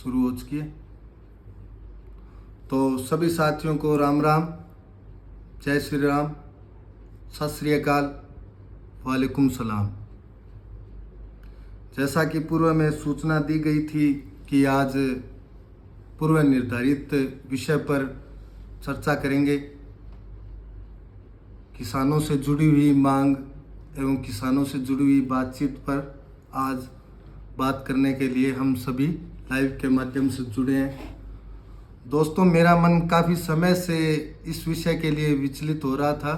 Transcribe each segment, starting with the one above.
शुरू हो चुकी है। तो सभी साथियों को राम राम, जय श्री राम, सत श्री अकाल, वालेकुम सलाम। जैसा कि पूर्व में सूचना दी गई थी कि आज पूर्व निर्धारित विषय पर चर्चा करेंगे। किसानों से जुड़ी हुई मांग एवं किसानों से जुड़ी हुई बातचीत पर आज बात करने के लिए हम सभी लाइव के माध्यम से जुड़े हैं। दोस्तों, मेरा मन काफ़ी समय से इस विषय के लिए विचलित हो रहा था।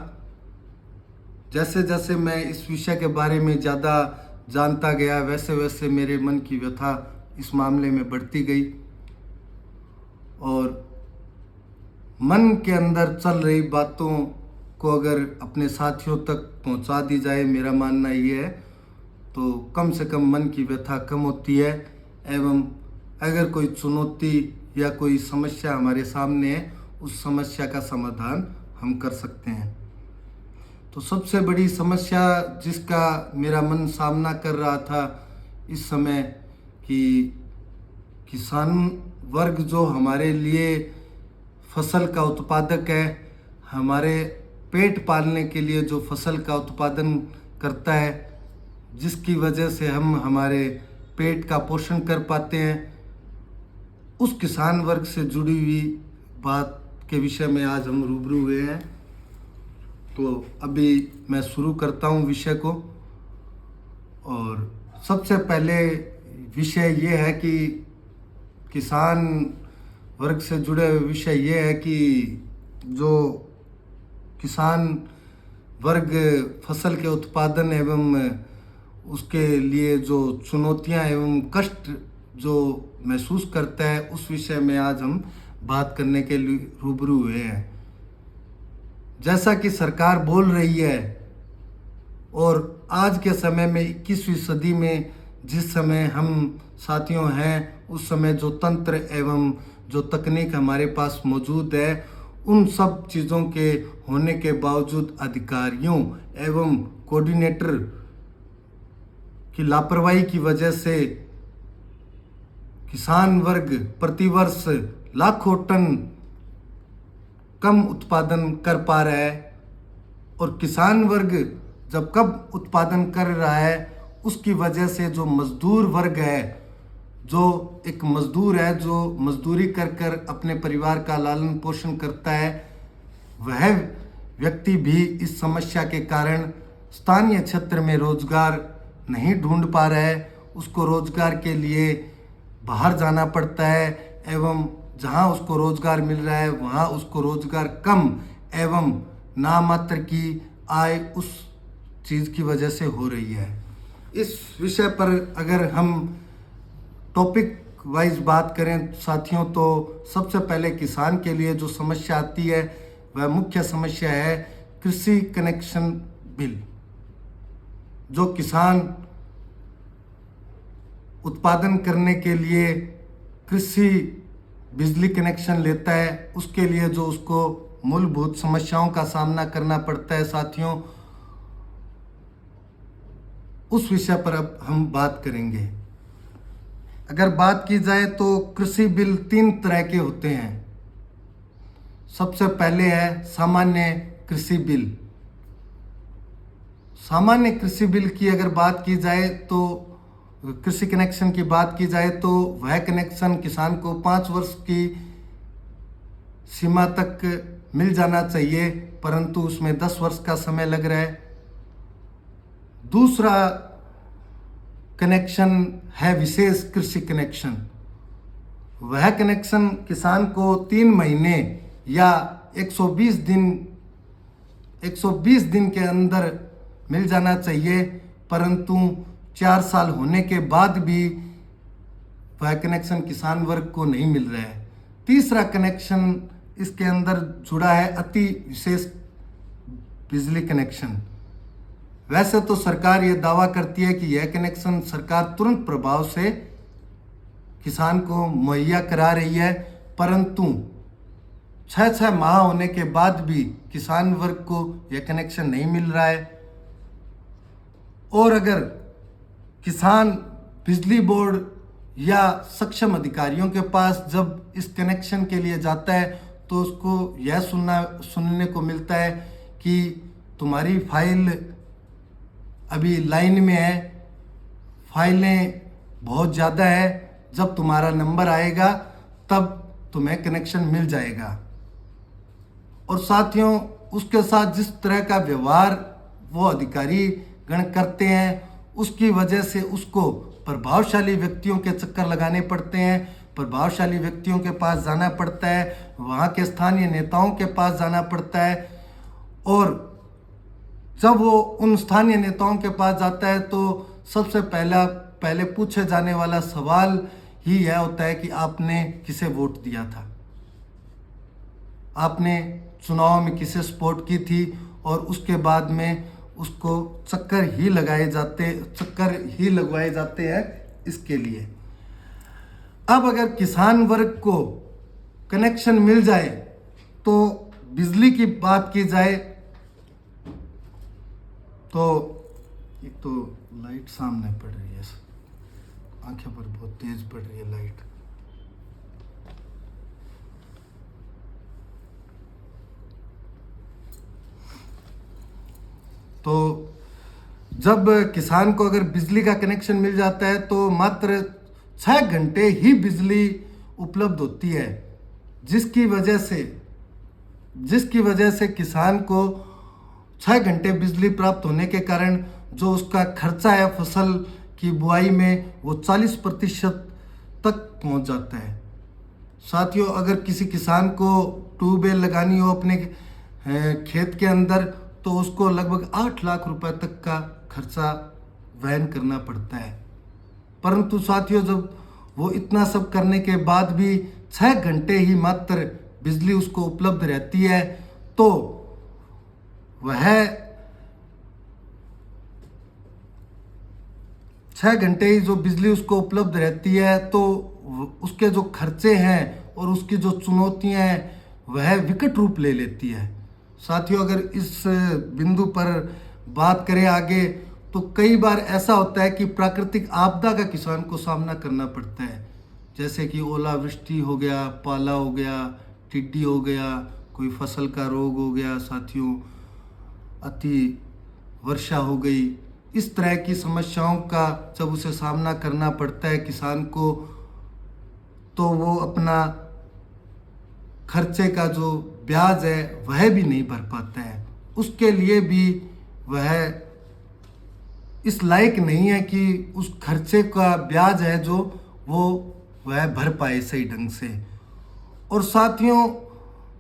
जैसे जैसे मैं इस विषय के बारे में ज़्यादा जानता गया वैसे वैसे मेरे मन की व्यथा इस मामले में बढ़ती गई और मन के अंदर चल रही बातों को अगर अपने साथियों तक पहुंचा दी जाए, मेरा मानना ये है तो कम से कम मन की व्यथा कम होती है एवं अगर कोई चुनौती या कोई समस्या हमारे सामने है, उस समस्या का समाधान हम कर सकते हैं। तो सबसे बड़ी समस्या जिसका मेरा मन सामना कर रहा था इस समय कि किसान वर्ग जो हमारे लिए फसल का उत्पादक है, हमारे पेट पालने के लिए जो फसल का उत्पादन करता है, जिसकी वजह से हम हमारे पेट का पोषण कर पाते हैं, उस किसान वर्ग से जुड़ी हुई बात के विषय में आज हम रूबरू हुए हैं। तो अभी मैं शुरू करता हूँ विषय को। और सबसे पहले विषय ये है कि किसान वर्ग से जुड़े हुए विषय ये है कि जो किसान वर्ग फसल के उत्पादन एवं उसके लिए जो चुनौतियां एवं कष्ट जो महसूस करता है, उस विषय में आज हम बात करने के लिए रूबरू हुए हैं। जैसा कि सरकार बोल रही है और आज के समय में 21वीं सदी में जिस समय हम साथियों हैं, उस समय जो तंत्र एवं जो तकनीक हमारे पास मौजूद है, उन सब चीज़ों के होने के बावजूद अधिकारियों एवं कोऑर्डिनेटर की लापरवाही की वजह से किसान वर्ग प्रतिवर्ष लाखों टन कम उत्पादन कर पा रहा है। और किसान वर्ग जब कब उत्पादन कर रहा है, उसकी वजह से जो मजदूर वर्ग है, जो एक मजदूर है जो मजदूरी कर कर अपने परिवार का लालन पोषण करता है, वह व्यक्ति भी इस समस्या के कारण स्थानीय क्षेत्र में रोजगार नहीं ढूंढ पा रहा है। उसको रोजगार के लिए बाहर जाना पड़ता है एवं जहां उसको रोजगार मिल रहा है वहां उसको रोजगार कम एवं नामात्र की आय उस चीज़ की वजह से हो रही है। इस विषय पर अगर हम टॉपिक वाइज बात करें साथियों, तो सबसे पहले किसान के लिए जो समस्या आती है वह मुख्य समस्या है कृषि कनेक्शन बिल। जो किसान उत्पादन करने के लिए कृषि बिजली कनेक्शन लेता है, उसके लिए जो उसको मूलभूत समस्याओं का सामना करना पड़ता है साथियों, उस विषय पर अब हम बात करेंगे। अगर बात की जाए तो कृषि बिल 3 तरह के होते हैं। सबसे पहले है सामान्य कृषि बिल। सामान्य कृषि बिल की अगर बात की जाए तो कृषि कनेक्शन की बात की जाए तो वह कनेक्शन किसान को 5 वर्ष की सीमा तक मिल जाना चाहिए, परंतु उसमें 10 वर्ष का समय लग रहा है। दूसरा कनेक्शन है विशेष कृषि कनेक्शन। वह कनेक्शन किसान को 3 महीने या 120 दिन के अंदर मिल जाना चाहिए, परंतु 4 साल होने के बाद भी वह कनेक्शन किसान वर्ग को नहीं मिल रहा है। तीसरा कनेक्शन इसके अंदर जुड़ा है अति विशेष बिजली कनेक्शन। वैसे तो सरकार ये दावा करती है कि यह कनेक्शन सरकार तुरंत प्रभाव से किसान को मुहैया करा रही है, परंतु 6 माह होने के बाद भी किसान वर्ग को यह कनेक्शन नहीं मिल रहा है। और अगर किसान बिजली बोर्ड या सक्षम अधिकारियों के पास जब इस कनेक्शन के लिए जाता है तो उसको यह सुनने को मिलता है कि तुम्हारी फाइल अभी लाइन में है, फाइलें बहुत ज़्यादा है, जब तुम्हारा नंबर आएगा तब तुम्हें कनेक्शन मिल जाएगा। और साथियों, उसके साथ जिस तरह का व्यवहार वो अधिकारी गण करते हैं, उसकी वजह से उसको प्रभावशाली व्यक्तियों के चक्कर लगाने पड़ते हैं, प्रभावशाली व्यक्तियों के पास जाना पड़ता है, वहाँ के स्थानीय नेताओं के पास जाना पड़ता है। और जब वो उन स्थानीय नेताओं के पास जाता है तो सबसे पहले पूछे जाने वाला सवाल ही यह होता है कि आपने किसे वोट दिया था, आपने चुनाव में किसे सपोर्ट की थी। और उसके बाद में उसको चक्कर ही लगवाए जाते हैं इसके लिए। अब अगर किसान वर्ग को कनेक्शन मिल जाए तो बिजली की बात की जाए तो एक तो लाइट सामने पड़ रही है, आंखें पर बहुत तेज पड़ रही है लाइट। तो जब किसान को अगर बिजली का कनेक्शन मिल जाता है तो मात्र 6 घंटे ही बिजली उपलब्ध होती है, जिसकी वजह से किसान को 6 घंटे बिजली प्राप्त होने के कारण जो उसका खर्चा है फसल की बुआई में वो 40% तक पहुंच जाता है। साथियों, अगर किसी किसान को ट्यूबवेल लगानी हो अपने खेत के अंदर तो उसको लगभग 8 लाख रुपए तक का खर्चा वहन करना पड़ता है। परंतु साथियों, जब वो इतना सब करने के बाद भी 6 घंटे ही मात्र बिजली उसको उपलब्ध रहती है तो वह 6 घंटे ही जो बिजली उसको उपलब्ध रहती है तो उसके जो खर्चे हैं और उसकी जो चुनौतियां हैं वह विकट रूप ले लेती है। साथियों, अगर इस बिंदु पर बात करें आगे तो कई बार ऐसा होता है कि प्राकृतिक आपदा का किसान को सामना करना पड़ता है, जैसे कि ओलावृष्टि हो गया, पाला हो गया, टिड्डी हो गया, कोई फसल का रोग हो गया, साथियों अति वर्षा हो गई। इस तरह की समस्याओं का जब उसे सामना करना पड़ता है किसान को तो वो अपना खर्चे का जो ब्याज है वह भी नहीं भर पाता है, उसके लिए भी वह इस लायक नहीं है कि उस खर्चे का ब्याज है जो वह भर पाए सही ढंग से। और साथियों,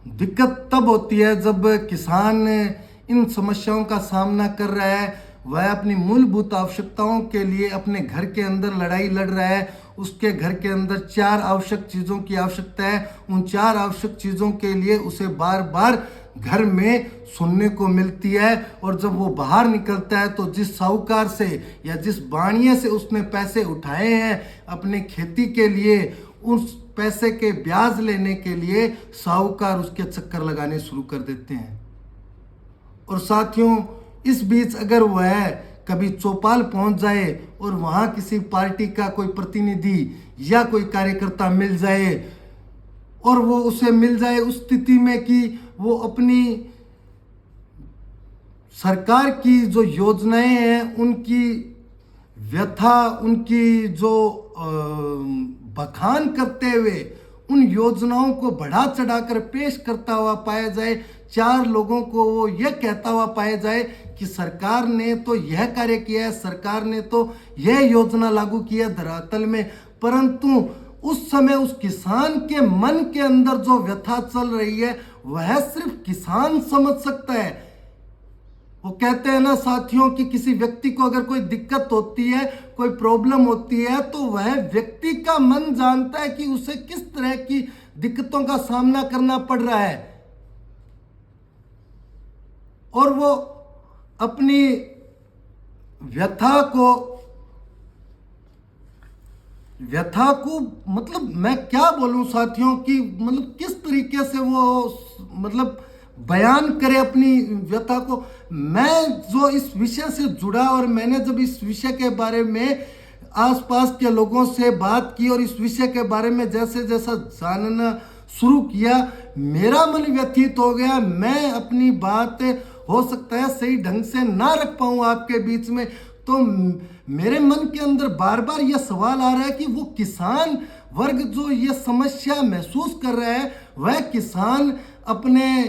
दिक्कत तब होती है जब किसान इन समस्याओं का सामना कर रहा है, वह अपनी मूलभूत आवश्यकताओं के लिए अपने घर के अंदर लड़ाई लड़ रहा है। उसके घर के अंदर 4 आवश्यक चीज़ों की आवश्यकता है, उन 4 आवश्यक चीज़ों के लिए उसे बार बार घर में सुनने को मिलती है। और जब वो बाहर निकलता है तो जिस साहूकार से या जिस बाणिये से उसने पैसे उठाए हैं अपने खेती के लिए, उस पैसे के ब्याज लेने के लिए साहूकार उसके चक्कर लगाने शुरू कर देते हैं। और साथियों, इस बीच अगर वह कभी चौपाल पहुंच जाए और वहां किसी पार्टी का कोई प्रतिनिधि या कोई कार्यकर्ता मिल जाए और वो उसे मिल जाए उस स्थिति में कि वो अपनी सरकार की जो योजनाएं हैं उनकी व्यथा, उनकी जो बखान करते हुए उन योजनाओं को बढ़ा चढ़ाकर पेश करता हुआ पाया जाए, 4 लोगों को वो यह कहता हुआ पाया जाए कि सरकार ने तो यह कार्य किया है, सरकार ने तो यह योजना लागू की है धरातल में, परंतु उस समय उस किसान के मन के अंदर जो व्यथा चल रही है वह सिर्फ किसान समझ सकता है। वो कहते हैं ना साथियों कि किसी व्यक्ति को अगर कोई दिक्कत होती है, कोई प्रॉब्लम होती है तो वह व्यक्ति का मन जानता है कि उसे किस तरह की दिक्कतों का सामना करना पड़ रहा है और वो अपनी व्यथा को मतलब मैं क्या बोलूं साथियों कि मतलब किस तरीके से वो मतलब बयान करे अपनी व्यथा को। मैं जो इस विषय से जुड़ा और मैंने जब इस विषय के बारे में आसपास के लोगों से बात की और इस विषय के बारे में जैसे जैसा जानना शुरू किया, मेरा मन व्यथित हो गया। मैं अपनी बात हो सकता है सही ढंग से ना रख पाऊँ आपके बीच में, तो मेरे मन के अंदर बार बार यह सवाल आ रहा है कि वो किसान वर्ग जो ये समस्या महसूस कर रहा है, वह किसान अपने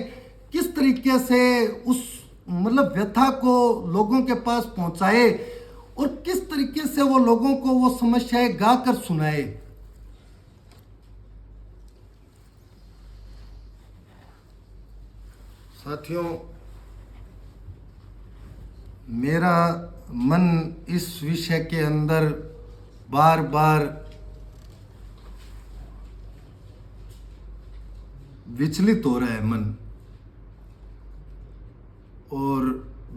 किस तरीके से उस मतलब व्यथा को लोगों के पास पहुंचाए और किस तरीके से वो लोगों को वो समस्याएं गा कर सुनाए। साथियों, मेरा मन इस विषय के अंदर बार बार विचलित हो रहा है मन, और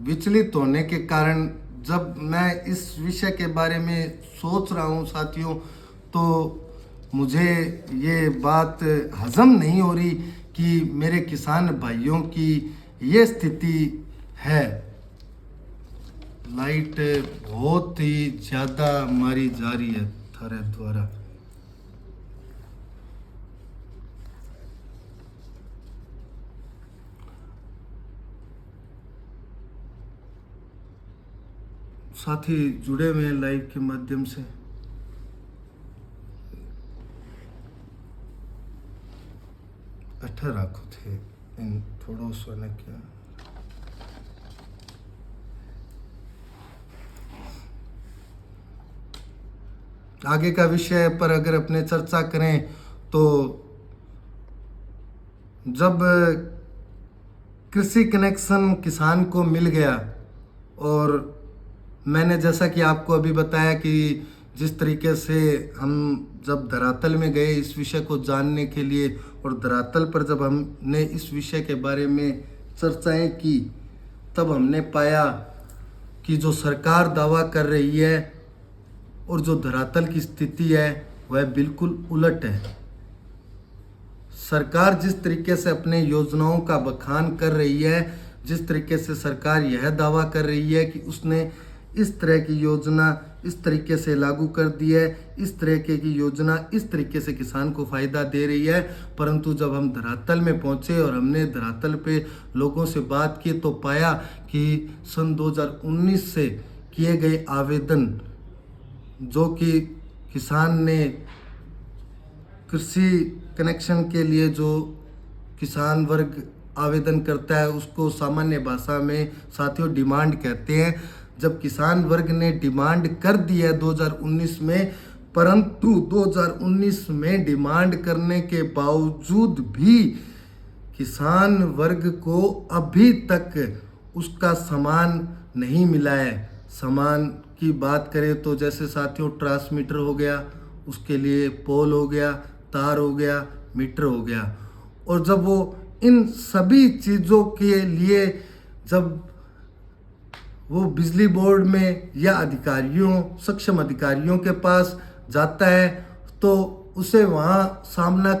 विचलित होने के कारण जब मैं इस विषय के बारे में सोच रहा हूँ साथियों, तो मुझे ये बात हजम नहीं हो रही कि मेरे किसान भाइयों की ये स्थिति है। लाइट बहुत ही ज़्यादा मारी जा रही है थारे द्वारा। साथी जुड़े हुए हैं लाइव के माध्यम से। अठा राखो थे इन थोड़ो सो ने क्या आगे का विषय पर अगर अपने चर्चा करें, तो जब कृषि कनेक्शन किसान को मिल गया, और मैंने जैसा कि आपको अभी बताया कि जिस तरीके से हम जब धरातल में गए इस विषय को जानने के लिए, और धरातल पर जब हमने इस विषय के बारे में चर्चाएं की, तब हमने पाया कि जो सरकार दावा कर रही है और जो धरातल की स्थिति है वह बिल्कुल उलट है। सरकार जिस तरीके से अपने योजनाओं का बखान कर रही है, जिस तरीके से सरकार यह दावा कर रही है कि उसने इस तरह की योजना इस तरीके से लागू कर दी है, इस तरह की योजना इस तरीके से किसान को फ़ायदा दे रही है, परंतु जब हम धरातल में पहुंचे और हमने धरातल पे लोगों से बात की, तो पाया कि सन 2019 से किए गए आवेदन, जो कि किसान ने कृषि कनेक्शन के लिए जो किसान वर्ग आवेदन करता है उसको सामान्य भाषा में साथियों डिमांड कहते हैं। जब किसान वर्ग ने डिमांड कर दी है 2019 में, परंतु 2019 में डिमांड करने के बावजूद भी किसान वर्ग को अभी तक उसका सामान नहीं मिला है। सामान की बात करें तो जैसे साथियों ट्रांसमीटर हो गया, उसके लिए पोल हो गया, तार हो गया, मीटर हो गया, और जब वो इन सभी चीज़ों के लिए जब वो बिजली बोर्ड में या अधिकारियों सक्षम अधिकारियों के पास जाता है, तो उसे वहाँ सामना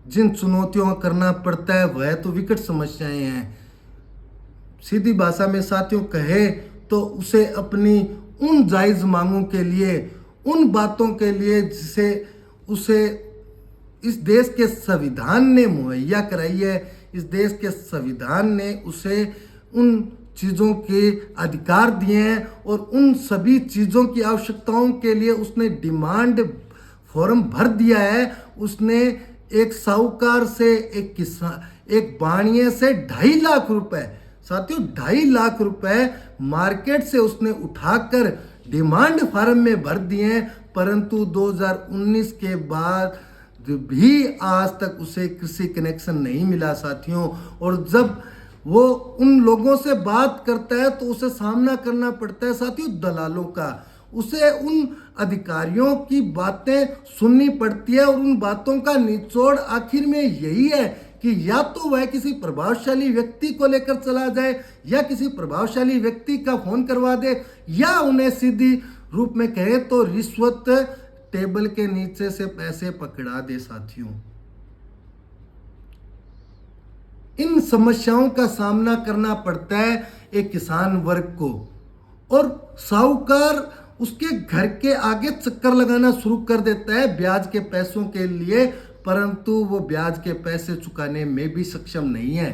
जिन चुनौतियों का करना पड़ता है वह तो विकट समस्याएं हैं। सीधी भाषा में साथियों कहे तो उसे अपनी उन जायज़ मांगों के लिए, उन बातों के लिए जिसे उसे इस देश के संविधान ने मुहैया कराई है, इस देश के संविधान ने उसे उन चीज़ों के अधिकार दिए हैं, और उन सभी चीज़ों की आवश्यकताओं के लिए उसने डिमांड फॉर्म भर दिया है। उसने एक साहूकार से, एक किसान, एक बाणिये से 2.5 लाख रुपए, साथियों 2.5 लाख रुपए मार्केट से उसने उठाकर डिमांड फार्म में भर दिए हैं, परंतु 2019 के बाद भी आज तक उसे कृषि कनेक्शन नहीं मिला साथियों। और जब वो उन लोगों से बात करता है तो उसे सामना करना पड़ता है साथियों दलालों का। उसे उन अधिकारियों की बातें सुननी पड़ती है, और उन बातों का निचोड़ आखिर में यही है कि या तो वह किसी प्रभावशाली व्यक्ति को लेकर चला जाए, या किसी प्रभावशाली व्यक्ति का फोन करवा दे, या उन्हें सीधी रूप में कहे तो रिश्वत टेबल के नीचे से पैसे पकड़ा दे साथियों। इन समस्याओं का सामना करना पड़ता है एक किसान वर्ग को, और साहूकार उसके घर के आगे चक्कर लगाना शुरू कर देता है ब्याज के पैसों के लिए, परंतु वो ब्याज के पैसे चुकाने में भी सक्षम नहीं है।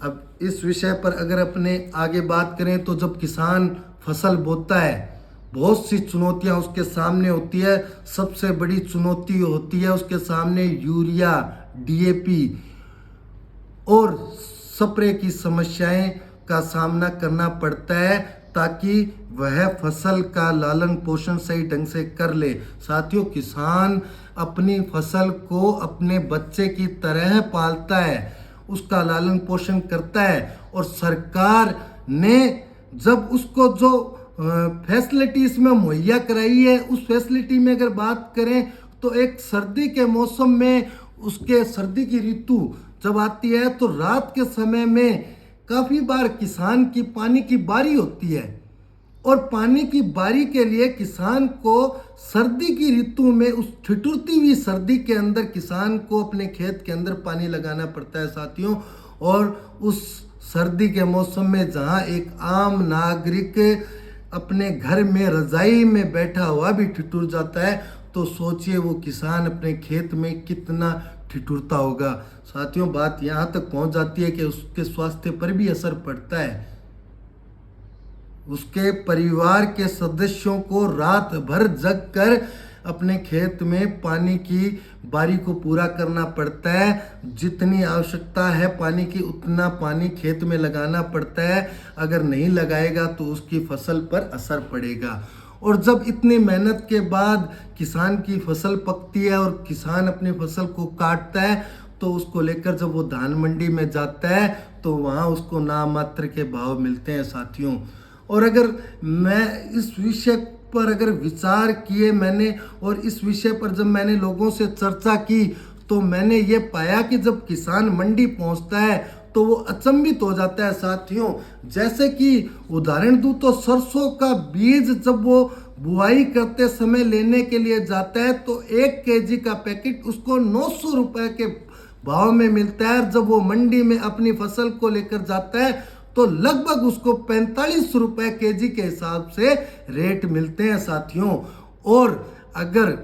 अब इस विषय पर अगर अपने आगे बात करें तो जब किसान फसल बोता है बहुत सी चुनौतियां उसके सामने होती है। सबसे बड़ी चुनौती होती है उसके सामने यूरिया, डीएपी और स्प्रे की समस्याएं का सामना करना पड़ता है ताकि वह फसल का लालन पोषण सही ढंग से कर ले। साथियों, किसान अपनी फसल को अपने बच्चे की तरह पालता है, उसका लालन पोषण करता है, और सरकार ने जब उसको जो फैसिलिटी इसमें मुहैया कराई है, उस फैसिलिटी में अगर बात करें तो एक सर्दी के मौसम में उसके सर्दी की ऋतु जब आती है तो रात के समय में काफ़ी बार किसान की पानी की बारी होती है, और पानी की बारी के लिए किसान को सर्दी की ऋतु में उस ठिठुरती हुई सर्दी के अंदर किसान को अपने खेत के अंदर पानी लगाना पड़ता है साथियों। और उस सर्दी के मौसम में जहां एक आम नागरिक अपने घर में रजाई में बैठा हुआ भी ठिठुर जाता है, तो सोचिए वो किसान अपने खेत में कितना ठिठुरता होगा। साथियों, बात यहाँ तक पहुँच जाती है कि उसके स्वास्थ्य पर भी असर पड़ता है। उसके परिवार के सदस्यों को रात भर जग कर अपने खेत में पानी की बारी को पूरा करना पड़ता है। जितनी आवश्यकता है पानी की उतना पानी खेत में लगाना पड़ता है। अगर नहीं लगाएगा तो उसकी फसल पर असर पड़ेगा। और जब इतनी मेहनत के बाद किसान की फसल पकती है और किसान अपनी फसल को काटता है, तो उसको लेकर जब वो धान मंडी में जाता है तो वहाँ उसको नाम मात्र के भाव मिलते हैं साथियों। और अगर मैं इस विषय पर अगर विचार किए मैंने, और इस विषय पर जब मैंने लोगों से चर्चा की, तो मैंने ये पाया कि जब किसान मंडी पहुंचता है तो वो अचंभित हो जाता है साथियों। जैसे कि उदाहरण दूं तो सरसों का बीज जब वो बुआई करते समय लेने के लिए जाता है तो 1 केजी का पैकेट उसको 900 रुपए के भाव में मिलता है। जब वो मंडी में अपनी फसल को लेकर जाता है तो लगभग उसको 45 रुपए केजी के हिसाब से रेट मिलते हैं साथियों। और अगर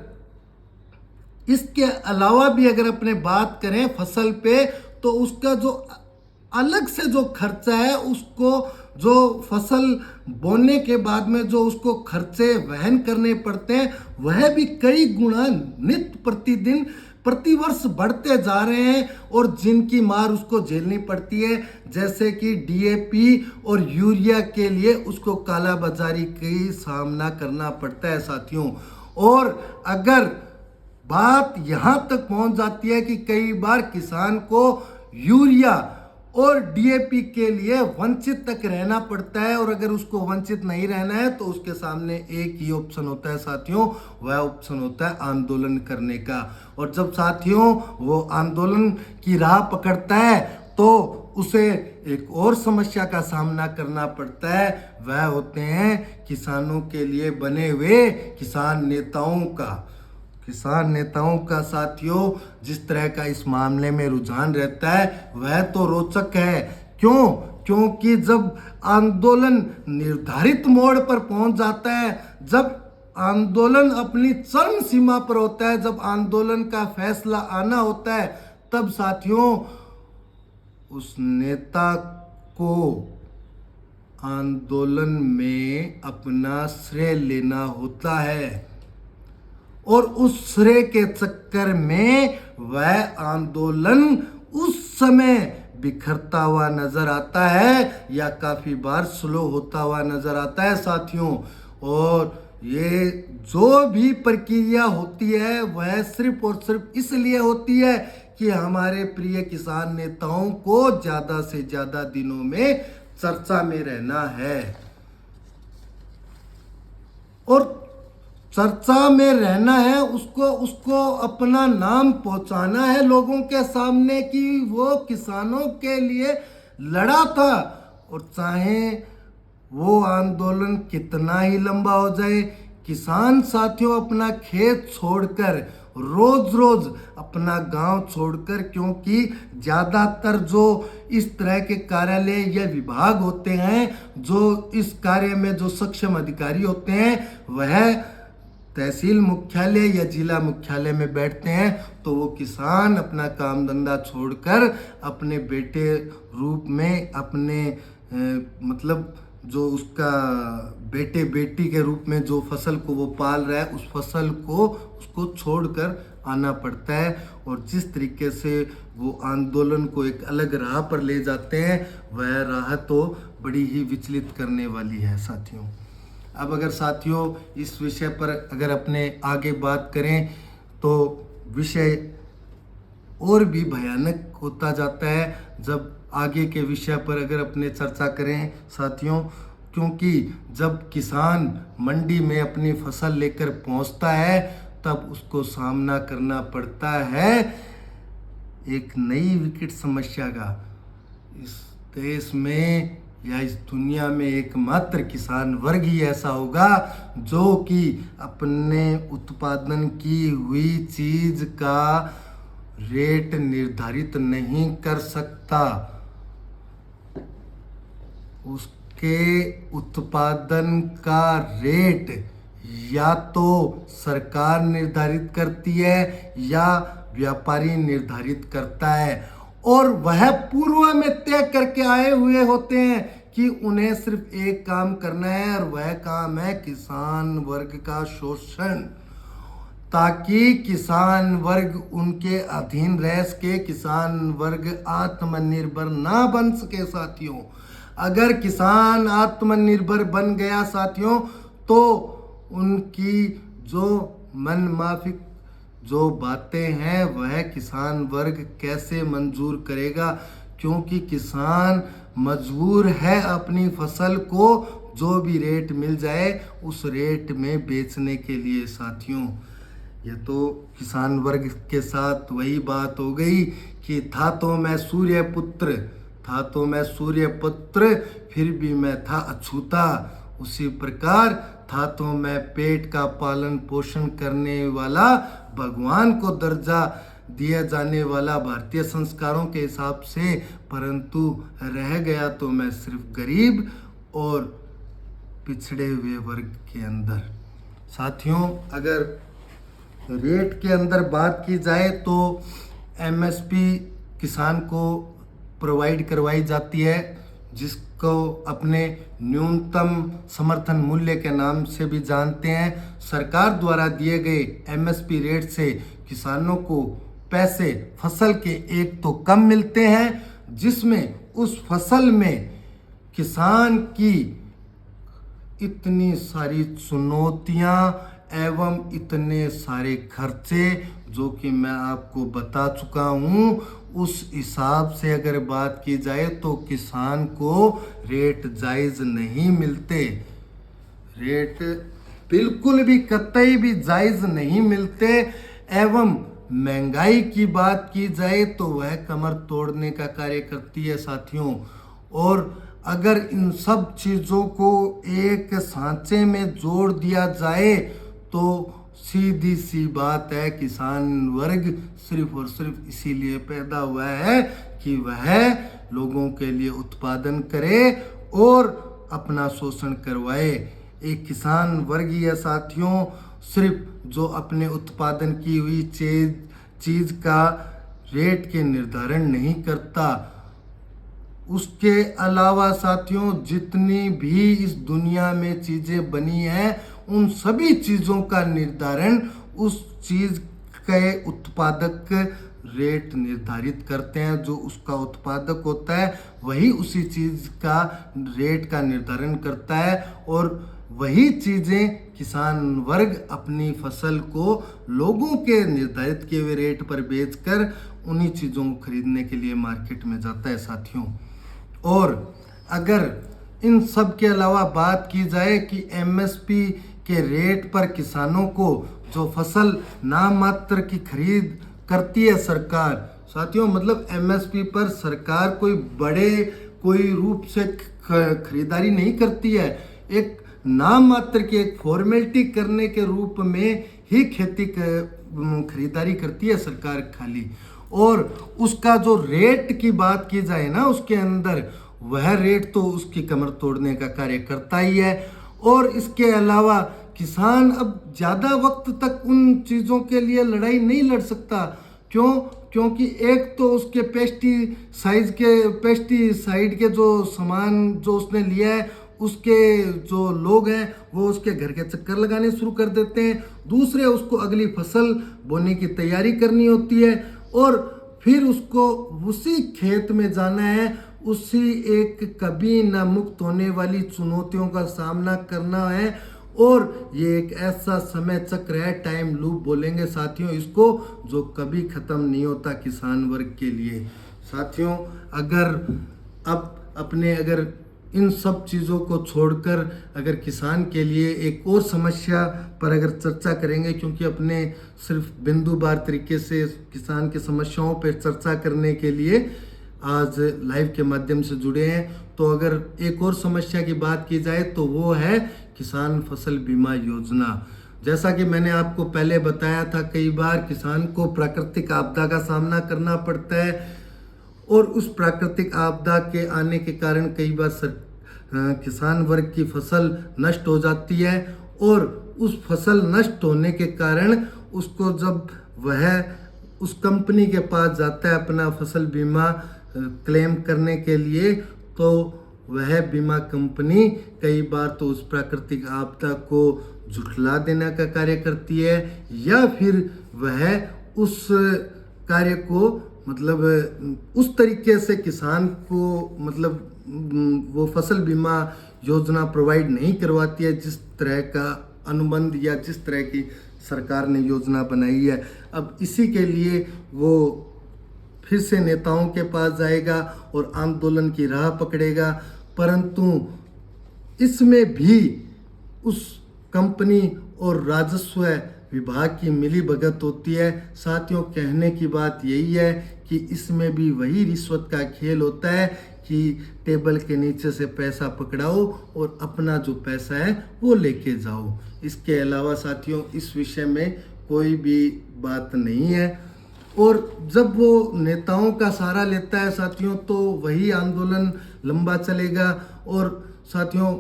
इसके अलावा भी अगर अपने बात करें फसल पे, तो उसका जो अलग से जो खर्चा है, उसको जो फसल बोने के बाद में जो उसको खर्चे वहन करने पड़ते हैं, वह भी कई गुना नित्य प्रतिदिन प्रतिवर्ष बढ़ते जा रहे हैं, और जिनकी मार उसको झेलनी पड़ती है। जैसे कि डीएपी और यूरिया के लिए उसको काला बाजारी का सामना करना पड़ता है साथियों। और अगर बात यहाँ तक पहुँच जाती है कि कई बार किसान को यूरिया और डीएपी के लिए वंचित तक रहना पड़ता है, और अगर उसको वंचित नहीं रहना है तो उसके सामने एक ही ऑप्शन होता है साथियों, वह ऑप्शन होता है आंदोलन करने का। और जब साथियों वो आंदोलन की राह पकड़ता है तो उसे एक और समस्या का सामना करना पड़ता है, वह होते हैं किसानों के लिए बने हुए किसान नेताओं का साथियों। जिस तरह का इस मामले में रुझान रहता है वह तो रोचक है। क्योंकि जब आंदोलन निर्धारित मोड़ पर पहुंच जाता है, जब आंदोलन अपनी चरम सीमा पर होता है, जब आंदोलन का फैसला आना होता है, तब साथियों उस नेता को आंदोलन में अपना श्रेय लेना होता है, और उस श्रेय के चक्कर में वह आंदोलन उस समय बिखरता हुआ नजर आता है या काफी बार स्लो होता हुआ नजर आता है साथियों। और ये जो भी प्रक्रिया होती है वह सिर्फ और सिर्फ इसलिए होती है कि हमारे प्रिय किसान नेताओं को ज्यादा से ज्यादा दिनों में चर्चा में रहना है, और चर्चा में रहना है, उसको अपना नाम पहुंचाना है लोगों के सामने कि वो किसानों के लिए लड़ा था। और चाहे वो आंदोलन कितना ही लंबा हो जाए, किसान साथियों अपना खेत छोड़कर रोज रोज अपना गांव छोड़कर, क्योंकि ज़्यादातर जो इस तरह के कार्यालय या विभाग होते हैं, जो इस कार्य में जो सक्षम अधिकारी होते हैं, वह तहसील मुख्यालय या जिला मुख्यालय में बैठते हैं। तो वो किसान अपना काम धंधा छोड़कर अपने बेटे रूप में अपने मतलब जो उसका बेटे बेटी के रूप में जो फसल को वो पाल रहा है, उस फसल को उसको छोड़कर आना पड़ता है। और जिस तरीके से वो आंदोलन को एक अलग राह पर ले जाते हैं, वह राह तो बड़ी ही विचलित करने वाली है साथियों। अब अगर साथियों इस विषय पर अगर अपने आगे बात करें तो विषय और भी भयानक होता जाता है जब आगे के विषय पर अगर अपने चर्चा करें साथियों, क्योंकि जब किसान मंडी में अपनी फसल लेकर पहुंचता है तब उसको सामना करना पड़ता है एक नई विकट समस्या का। इस देश में या इस दुनिया में एकमात्र किसान वर्ग ही ऐसा होगा जो कि अपने उत्पादन की हुई चीज का रेट निर्धारित नहीं कर सकता। उसके उत्पादन का रेट या तो सरकार निर्धारित करती है या व्यापारी निर्धारित करता है, और वह पूर्व में तय करके आए हुए होते हैं कि उन्हें सिर्फ एक काम करना है, और वह काम है किसान वर्ग का शोषण, ताकि किसान वर्ग उनके अधीन रह सके, किसान वर्ग आत्मनिर्भर ना बन सके साथियों। अगर किसान आत्मनिर्भर बन गया साथियों तो उनकी जो मनमाफिक जो बातें हैं वह किसान वर्ग कैसे मंजूर करेगा, क्योंकि किसान मजबूर है अपनी फसल को जो भी रेट मिल जाए उस रेट में बेचने के लिए साथियों। ये तो किसान वर्ग के साथ वही बात हो गई कि था तो मैं सूर्य पुत्र फिर भी मैं था अछूता। उसी प्रकार था तो मैं पेट का पालन पोषण करने वाला, भगवान को दर्जा दिया जाने वाला भारतीय संस्कारों के हिसाब से, परंतु रह गया तो मैं सिर्फ गरीब और पिछड़े हुए वर्ग के अंदर। साथियों अगर रेट के अंदर बात की जाए तो एमएसपी किसान को प्रोवाइड करवाई जाती है, जिसको अपने न्यूनतम समर्थन मूल्य के नाम से भी जानते हैं। सरकार द्वारा दिए गए एमएसपी रेट से किसानों को पैसे फसल के एक तो कम मिलते हैं, जिसमें उस फसल में किसान की इतनी सारी चुनौतियां एवं इतने सारे खर्चे जो कि मैं आपको बता चुका हूं, उस हिसाब से अगर बात की जाए तो किसान को रेट जायज़ नहीं मिलते, रेट बिल्कुल भी कतई भी जायज़ नहीं मिलते। एवं महंगाई की बात की जाए तो वह कमर तोड़ने का कार्य करती है साथियों। और अगर इन सब चीज़ों को एक सांचे में जोड़ दिया जाए तो सीधी सी बात है, किसान वर्ग सिर्फ और सिर्फ इसीलिए पैदा हुआ है कि वह लोगों के लिए उत्पादन करे और अपना शोषण करवाए। एक किसान वर्ग ही है साथियों सिर्फ जो अपने उत्पादन की हुई चीज़ का रेट के निर्धारण नहीं करता। उसके अलावा साथियों जितनी भी इस दुनिया में चीज़ें बनी हैं उन सभी चीज़ों का निर्धारण उस चीज़ के उत्पादक रेट निर्धारित करते हैं। जो उसका उत्पादक होता है वही उसी चीज़ का रेट का निर्धारण करता है, और वही चीज़ें किसान वर्ग अपनी फसल को लोगों के निर्धारित किए हुए रेट पर बेचकर उन्हीं चीज़ों को खरीदने के लिए मार्केट में जाता है साथियों। और अगर इन सब के अलावा बात की जाए कि एमएसपी के रेट पर किसानों को जो फसल नाम मात्र की खरीद करती है सरकार साथियों, मतलब एमएसपी पर सरकार कोई रूप से खरीदारी नहीं करती है, एक नाम मात्र की एक फॉर्मेलिटी करने के रूप में ही खेती खरीदारी करती है सरकार खाली। और उसका जो रेट की बात की जाए ना, उसके अंदर वह रेट तो उसकी कमर तोड़ने का कार्य करता ही है। और इसके अलावा किसान अब ज़्यादा वक्त तक उन चीज़ों के लिए लड़ाई नहीं लड़ सकता। क्यों? क्योंकि एक तो उसके पेस्टिसाइड के जो सामान जो उसने लिया है, उसके जो लोग हैं वो उसके घर के चक्कर लगाने शुरू कर देते हैं। दूसरे, उसको अगली फसल बोने की तैयारी करनी होती है और फिर उसको उसी खेत में जाना है, उसी एक कभी ना मुक्त होने वाली चुनौतियों का सामना करना है। और ये एक ऐसा समय चक्र है, टाइम लूप बोलेंगे साथियों इसको, जो कभी ख़त्म नहीं होता किसान वर्ग के लिए। साथियों, अगर इन सब चीज़ों को छोड़कर अगर किसान के लिए एक और समस्या पर अगर चर्चा करेंगे, क्योंकि अपने सिर्फ बिंदुवार तरीके से किसान की समस्याओं पर चर्चा करने के लिए आज लाइव के माध्यम से जुड़े हैं, तो अगर एक और समस्या की बात की जाए तो वो है किसान फसल बीमा योजना। जैसा कि मैंने आपको पहले बताया था, कई बार किसान को प्राकृतिक आपदा का सामना करना पड़ता है और उस प्राकृतिक आपदा के आने के कारण कई बार किसान वर्ग की फसल नष्ट हो जाती है। और उस फसल नष्ट होने के कारण उसको जब वह उस कंपनी के पास जाता है अपना फसल बीमा क्लेम करने के लिए, तो वह बीमा कंपनी कई बार तो उस प्राकृतिक आपदा को झुठला देने का कार्य करती है, या फिर वह उस कार्य को उस तरीके से किसान को वो फसल बीमा योजना प्रोवाइड नहीं करवाती है जिस तरह का अनुबंध या जिस तरह की सरकार ने योजना बनाई है। अब इसी के लिए वो फिर से नेताओं के पास जाएगा और आंदोलन की राह पकड़ेगा, परंतु इसमें भी उस कंपनी और राजस्व विभाग की मिली भगत होती है। साथियों, कहने की बात यही है कि इसमें भी वही रिश्वत का खेल होता है कि टेबल के नीचे से पैसा पकड़ाओ और अपना जो पैसा है वो लेके जाओ। इसके अलावा साथियों इस विषय में कोई भी बात नहीं है। और जब वो नेताओं का सहारा लेता है साथियों, तो वही आंदोलन लंबा चलेगा। और साथियों,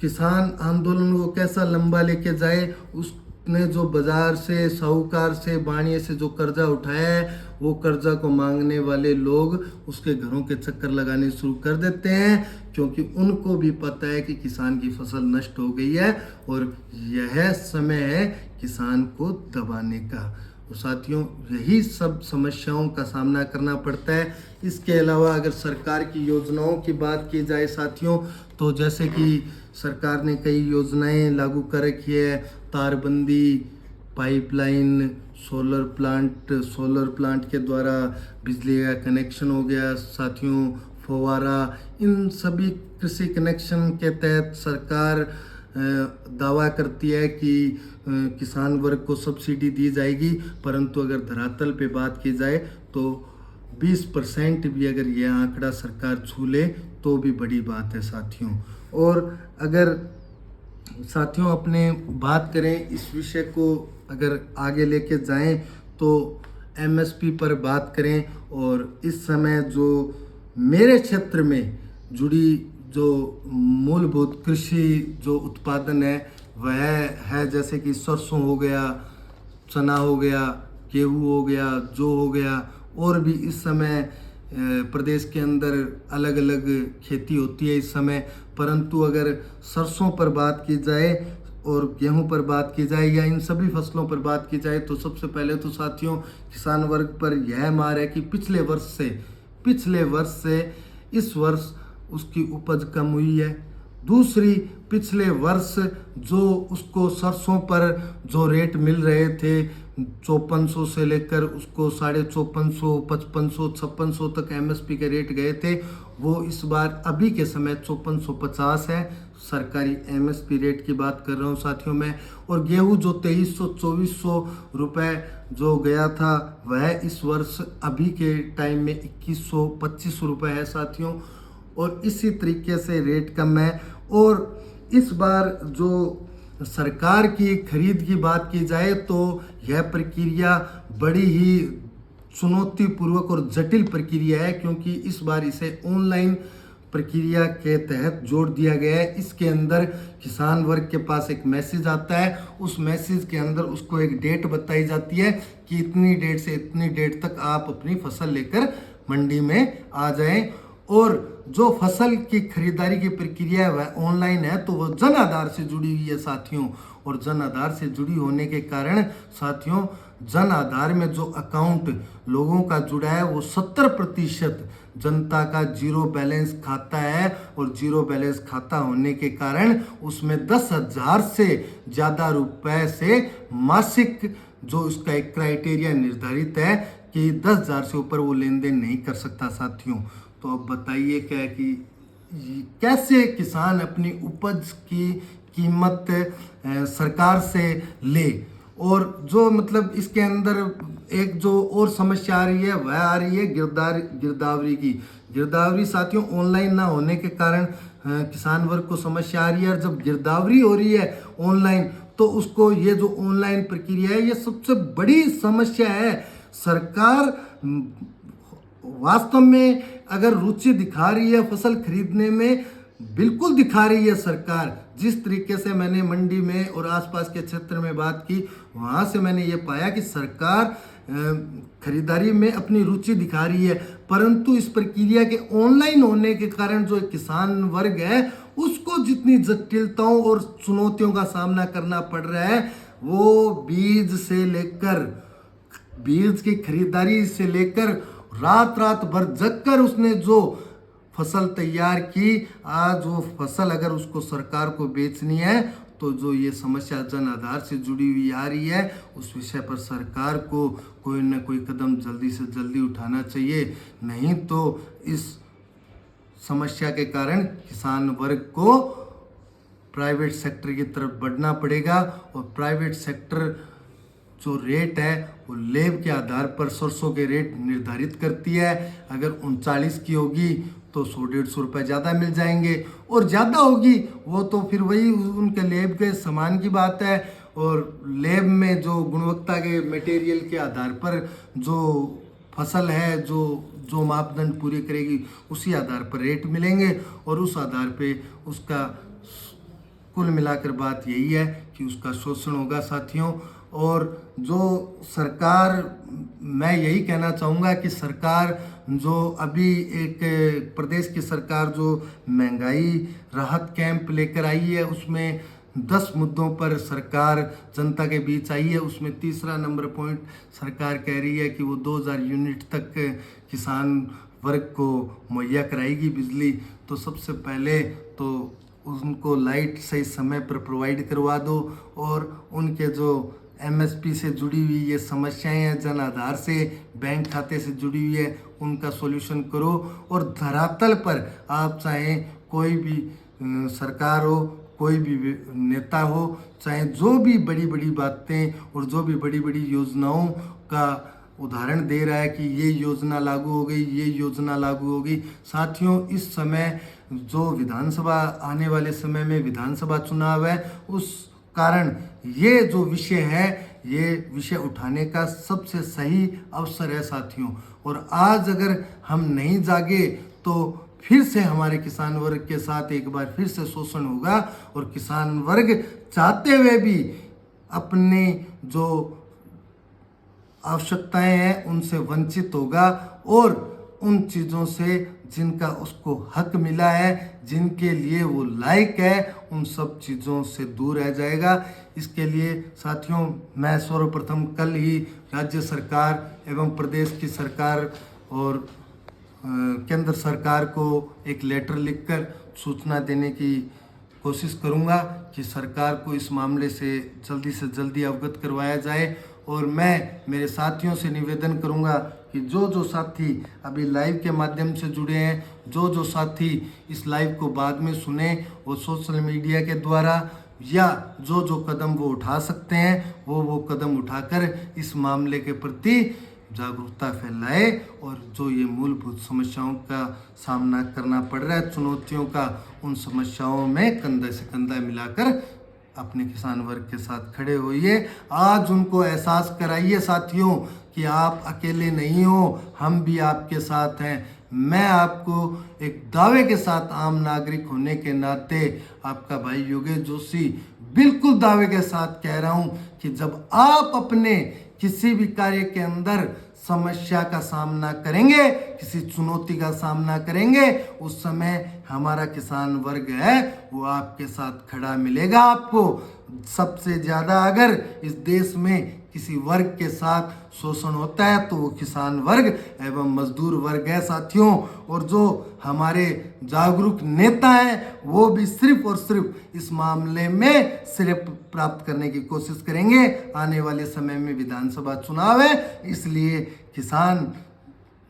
किसान आंदोलन को कैसा लंबा लेके जाए, उसने जो बाजार से, साहूकार से, बाणिये से जो कर्जा उठाया है, वो कर्जा को मांगने वाले लोग उसके घरों के चक्कर लगाने शुरू कर देते हैं, क्योंकि उनको भी पता है कि किसान की फसल नष्ट हो गई है और यह समय है किसान को दबाने का। तो साथियों, यही सब समस्याओं का सामना करना पड़ता है। इसके अलावा अगर सरकार की योजनाओं की बात की जाए साथियों, तो जैसे कि सरकार ने कई योजनाएं लागू कर रखी है, तारबंदी, पाइपलाइन, सोलर प्लांट के द्वारा बिजली का कनेक्शन हो गया साथियों, फव्वारा, इन सभी कृषि कनेक्शन के तहत सरकार दावा करती है कि किसान वर्ग को सब्सिडी दी जाएगी, परंतु अगर धरातल पे बात की जाए तो 20% भी अगर यह आंकड़ा सरकार छू ले तो भी बड़ी बात है साथियों। और अगर साथियों अपने बात करें इस विषय को अगर आगे लेके जाएं तो एमएसपी पर बात करें, और इस समय जो मेरे क्षेत्र में जुड़ी जो मूलभूत कृषि जो उत्पादन है वह है, जैसे कि सरसों हो गया, चना हो गया, गेहूँ हो गया, जौ हो गया, और भी इस समय प्रदेश के अंदर अलग अलग खेती होती है इस समय। परंतु अगर सरसों पर बात की जाए और गेहूं पर बात की जाए या इन सभी फसलों पर बात की जाए, तो सबसे पहले तो साथियों किसान वर्ग पर यह मार है कि पिछले वर्ष से इस वर्ष उसकी उपज कम हुई है। दूसरी, पिछले वर्ष जो उसको सरसों पर जो रेट मिल रहे थे 5400 से लेकर उसको 5450, 5500, 5600 तक एमएसपी के रेट गए थे, वो इस बार अभी के समय 5450 है। सरकारी एमएसपी रेट की बात कर रहा हूँ साथियों मैं। और गेहूँ जो 2300-2400 रुपये जो गया था वह इस वर्ष अभी के टाइम में 2100-2500 रुपये है साथियों। और इसी तरीके से रेट कम है। और इस बार जो सरकार की खरीद की बात की जाए तो यह प्रक्रिया बड़ी ही चुनौतीपूर्वक और जटिल प्रक्रिया है, क्योंकि इस बार इसे ऑनलाइन प्रक्रिया के तहत जोड़ दिया गया है। इसके अंदर किसान वर्ग के पास एक मैसेज आता है, उस मैसेज के अंदर उसको एक डेट बताई जाती है कि इतनी डेट से इतनी डेट तक आप अपनी फसल लेकर मंडी में आ जाएं। और जो फसल की खरीदारी की प्रक्रिया है वह ऑनलाइन है, तो वह जन आधार से जुड़ी हुई है साथियों। और जन आधार से जुड़ी होने के कारण साथियों, जन आधार में जो अकाउंट लोगों का जुड़ा है वो 70% जनता का जीरो बैलेंस खाता है। और जीरो बैलेंस खाता होने के कारण उसमें 10,000 से ज़्यादा रुपए से मासिक जो इसका एक क्राइटेरिया निर्धारित है कि 10,000 से ऊपर वो लेन देन नहीं कर सकता साथियों। तो अब बताइए क्या है कि कैसे किसान अपनी उपज की कीमत सरकार से ले। और जो मतलब इसके अंदर एक जो और समस्या आ रही है वह आ रही है गिरदावरी की। गिरदावरी साथियों ऑनलाइन ना होने के कारण किसान वर्ग को समस्या आ रही है। और जब गिरदावरी हो रही है ऑनलाइन तो उसको ये जो ऑनलाइन प्रक्रिया है ये सबसे बड़ी समस्या है। सरकार वास्तव में अगर रुचि दिखा रही है फसल खरीदने में, बिल्कुल दिखा रही है सरकार। जिस तरीके से मैंने मंडी में और आसपास के क्षेत्र में बात की वहाँ से मैंने ये पाया कि सरकार खरीदारी में अपनी रुचि दिखा रही है, परंतु इस प्रक्रिया के ऑनलाइन होने के कारण जो किसान वर्ग है उसको जितनी जटिलताओं और चुनौतियों का सामना करना पड़ रहा है, वो बीज से लेकर बीज की खरीदारी से लेकर रात रात भर जगकर उसने जो फसल तैयार की, आज वो फसल अगर उसको सरकार को बेचनी है तो जो ये समस्या जन आधार से जुड़ी हुई आ रही है उस विषय पर सरकार को कोई ना कोई कदम जल्दी से जल्दी उठाना चाहिए। नहीं तो इस समस्या के कारण किसान वर्ग को प्राइवेट सेक्टर की तरफ बढ़ना पड़ेगा। और प्राइवेट सेक्टर जो रेट है वो लेब के आधार पर सरसों के रेट निर्धारित करती है। अगर 39 की होगी तो 100-150 रुपये ज़्यादा मिल जाएंगे, और ज़्यादा होगी वो तो फिर वही उनके लेब के सामान की बात है। और लेब में जो गुणवत्ता के मटेरियल के आधार पर जो फसल है जो मापदंड पूरे करेगी उसी आधार पर रेट मिलेंगे, और उस आधार पे उसका कुल मिलाकर बात यही है कि उसका शोषण होगा साथियों। और जो सरकार, मैं यही कहना चाहूँगा कि सरकार जो अभी एक प्रदेश की सरकार जो महंगाई राहत कैंप लेकर आई है उसमें 10 मुद्दों पर सरकार जनता के बीच आई है। उसमें तीसरा नंबर पॉइंट सरकार कह रही है कि वो 2000 यूनिट तक किसान वर्ग को मुहैया कराएगी बिजली। तो सबसे पहले तो उनको लाइट सही समय पर प्रोवाइड करवा दो, और उनके जो एमएसपी से जुड़ी हुई ये समस्याएं हैं, जन आधार से बैंक खाते से जुड़ी हुई है, उनका सॉल्यूशन करो। और धरातल पर आप चाहें कोई भी सरकार हो, कोई भी नेता हो, चाहे जो भी बड़ी बड़ी बातें और जो भी बड़ी बड़ी योजनाओं का उदाहरण दे रहा है कि ये योजना लागू हो गई, ये योजना लागू हो गई। साथियों इस समय जो विधानसभा आने वाले समय में विधानसभा चुनाव है, उस कारण ये जो विषय है ये विषय उठाने का सबसे सही अवसर है साथियों। और आज अगर हम नहीं जागे तो फिर से हमारे किसान वर्ग के साथ एक बार फिर से शोषण होगा, और किसान वर्ग चाहते हुए भी अपने जो आवश्यकताएं हैं उनसे वंचित होगा, और उन चीज़ों से जिनका उसको हक मिला है, जिनके लिए वो लायक है, उन सब चीज़ों से दूर रह जाएगा। इसके लिए साथियों मैं सर्वप्रथम कल ही राज्य सरकार एवं प्रदेश की सरकार और केंद्र सरकार को एक लेटर लिखकर सूचना देने की कोशिश करूंगा कि सरकार को इस मामले से जल्दी अवगत करवाया जाए। और मैं मेरे साथियों से निवेदन करूंगा कि जो साथी अभी लाइव के माध्यम से जुड़े हैं, जो साथी इस लाइव को बाद में सुने, वो सोशल मीडिया के द्वारा या जो कदम वो उठा सकते हैं वो कदम उठाकर इस मामले के प्रति जागरूकता फैलाए, और जो ये मूलभूत समस्याओं का सामना करना पड़ रहा है, चुनौतियों का, उन समस्याओं में कंधा से कंधा मिलाकर अपने किसान वर्ग के साथ खड़े होइए। आज उनको एहसास कराइए साथियों कि आप अकेले नहीं हो, हम भी आपके साथ हैं। मैं आपको एक दावे के साथ आम नागरिक होने के नाते आपका भाई योगेश जोशी बिल्कुल दावे के साथ कह रहा हूँ कि जब आप अपने किसी भी कार्य के अंदर समस्या का सामना करेंगे, किसी चुनौती का सामना करेंगे, उस समय हमारा किसान वर्ग है वो आपके साथ खड़ा मिलेगा। आपको सबसे ज़्यादा अगर इस देश में किसी वर्ग के साथ शोषण होता है तो वो किसान वर्ग एवं मजदूर वर्ग है साथियों। और जो हमारे जागरूक नेता हैं वो भी सिर्फ और सिर्फ इस मामले में सिर्फ प्राप्त करने की कोशिश करेंगे। आने वाले समय में विधानसभा चुनाव है, इसलिए किसान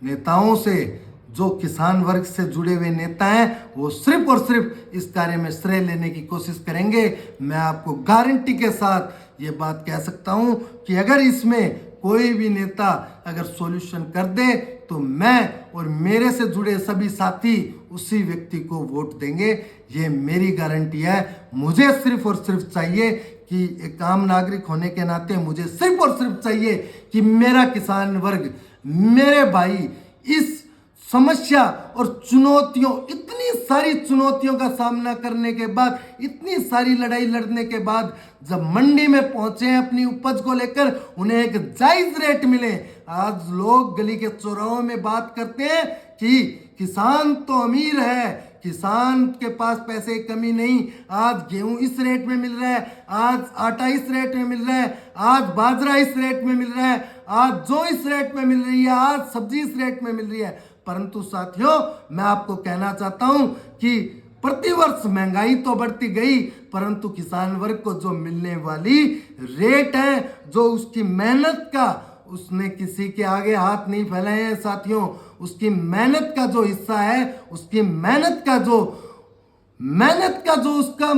नेताओं से, जो किसान वर्ग से जुड़े हुए नेता हैं, वो सिर्फ और सिर्फ इस कार्य में श्रेय लेने की कोशिश करेंगे। मैं आपको गारंटी के साथ ये बात कह सकता हूं कि अगर इसमें कोई भी नेता अगर सॉल्यूशन कर दे तो मैं और मेरे से जुड़े सभी साथी उसी व्यक्ति को वोट देंगे। ये मेरी गारंटी है। मुझे सिर्फ और सिर्फ चाहिए कि एक आम नागरिक होने के नाते मुझे सिर्फ और सिर्फ चाहिए कि मेरा किसान वर्ग, मेरे भाई इस समस्या और चुनौतियों, इतनी सारी चुनौतियों का सामना करने के बाद, इतनी सारी लड़ाई लड़ने के बाद जब मंडी में पहुंचे हैं अपनी उपज को लेकर, उन्हें एक जायज रेट मिले। आज लोग गली के चौराहों में बात करते हैं कि किसान तो अमीर है, किसान के पास पैसे की कमी नहीं। आज गेहूं इस रेट में मिल रहा है, आज आटा इस रेट में मिल रहा है, आज बाजरा इस रेट में मिल रहा है, आज जो इस रेट में मिल रही है, आज सब्जी इस रेट में मिल रही है। परंतु साथियों, मैं आपको कहना चाहता हूं कि प्रतिवर्ष महंगाई तो बढ़ती गई, परंतु किसान वर्ग को जो मिलने वाली रेट है, जो उसकी मेहनत का, उसने किसी के आगे हाथ नहीं फैलाए हैं साथियों। उसकी मेहनत का जो हिस्सा है, उसकी मेहनत का जो उसका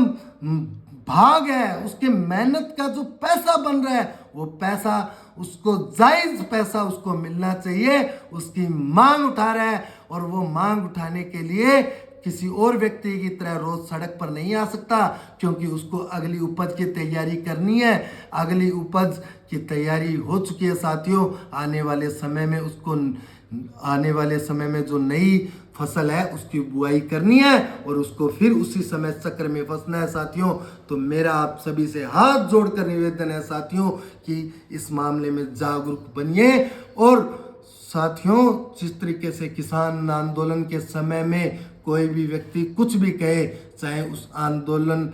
भाग है, उसके मेहनत का जो पैसा बन रहा है, वो पैसा उसको जायज पैसा उसको मिलना चाहिए। उसकी मांग उठा रहा है और वो मांग उठाने के लिए किसी और व्यक्ति की तरह रोज सड़क पर नहीं आ सकता, क्योंकि उसको अगली उपज की तैयारी करनी है। अगली उपज की तैयारी हो चुकी है साथियों। आने वाले समय में जो नई फसल है उसकी बुआई करनी है और उसको फिर उसी समय चक्र में फंसना है साथियों। तो मेरा आप सभी से हाथ जोड़कर निवेदन है साथियों कि इस मामले में जागरूक बनिए। और साथियों, जिस तरीके से किसान आंदोलन के समय में कोई भी व्यक्ति कुछ भी कहे, चाहे उस आंदोलन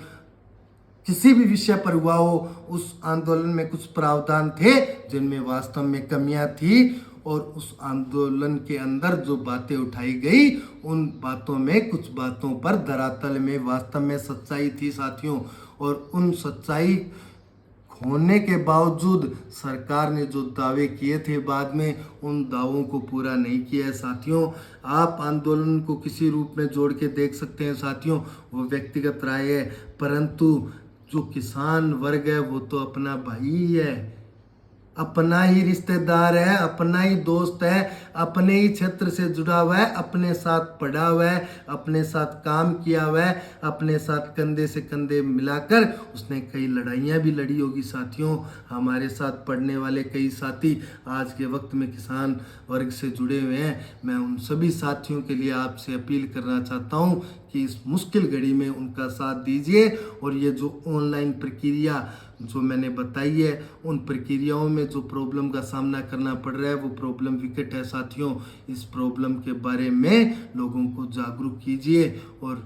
किसी भी विषय पर हुआ हो, उस आंदोलन में कुछ प्रावधान थे जिनमें वास्तव में कमियां थी, और उस आंदोलन के अंदर जो बातें उठाई गई, उन बातों में कुछ बातों पर धरातल में वास्तव में सच्चाई थी साथियों। और उन सच्चाई होने के बावजूद सरकार ने जो दावे किए थे बाद में, उन दावों को पूरा नहीं किया है साथियों। आप आंदोलन को किसी रूप में जोड़ के देख सकते हैं साथियों, वो व्यक्तिगत राय है, परंतु जो किसान वर्ग है वो तो अपना भाई ही है, अपना ही रिश्तेदार है, अपना ही दोस्त है, अपने ही क्षेत्र से जुड़ा हुआ है, अपने साथ पढ़ा हुआ है, अपने साथ काम किया हुआ है, अपने साथ कंधे से कंधे मिलाकर उसने कई लड़ाइयाँ भी लड़ी होगी साथियों। हमारे साथ पढ़ने वाले कई साथी आज के वक्त में किसान वर्ग से जुड़े हुए हैं। मैं उन सभी साथियों के लिए आपसे अपील करना चाहता हूँ कि इस मुश्किल घड़ी में उनका साथ दीजिए। और ये जो ऑनलाइन प्रक्रिया जो मैंने बताई है, उन प्रक्रियाओं में जो प्रॉब्लम का सामना करना पड़ रहा है वो प्रॉब्लम विकट है साथियों। इस प्रॉब्लम के बारे में लोगों को जागरूक कीजिए। और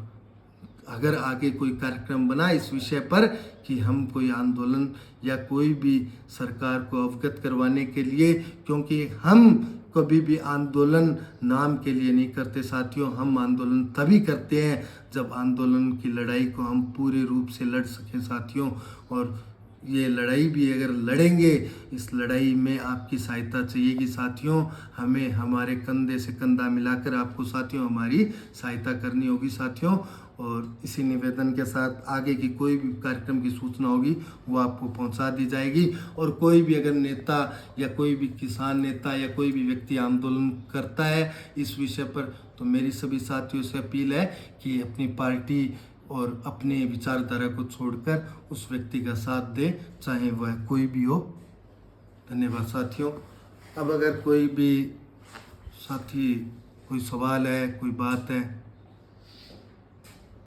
अगर आगे कोई कार्यक्रम बना इस विषय पर कि हम कोई आंदोलन या कोई भी सरकार को अवगत करवाने के लिए, क्योंकि हम कभी भी आंदोलन नाम के लिए नहीं करते साथियों, हम आंदोलन तभी करते हैं जब आंदोलन की लड़ाई को हम पूरे रूप से लड़ सकें साथियों। और ये लड़ाई भी अगर लड़ेंगे, इस लड़ाई में आपकी सहायता चाहिएगी साथियों। हमें हमारे कंधे से कंधा मिलाकर आपको साथियों हमारी सहायता करनी होगी साथियों। और इसी निवेदन के साथ आगे की कोई भी कार्यक्रम की सूचना होगी वो आपको पहुंचा दी जाएगी। और कोई भी अगर नेता या कोई भी किसान नेता या कोई भी व्यक्ति आंदोलन करता है इस विषय पर, तो मेरी सभी साथियों से अपील है कि अपनी पार्टी और अपने विचारधारा को छोड़कर उस व्यक्ति का साथ दे, चाहे वह कोई भी हो। धन्यवाद साथियों। अब अगर कोई भी साथी कोई सवाल है, कोई बात है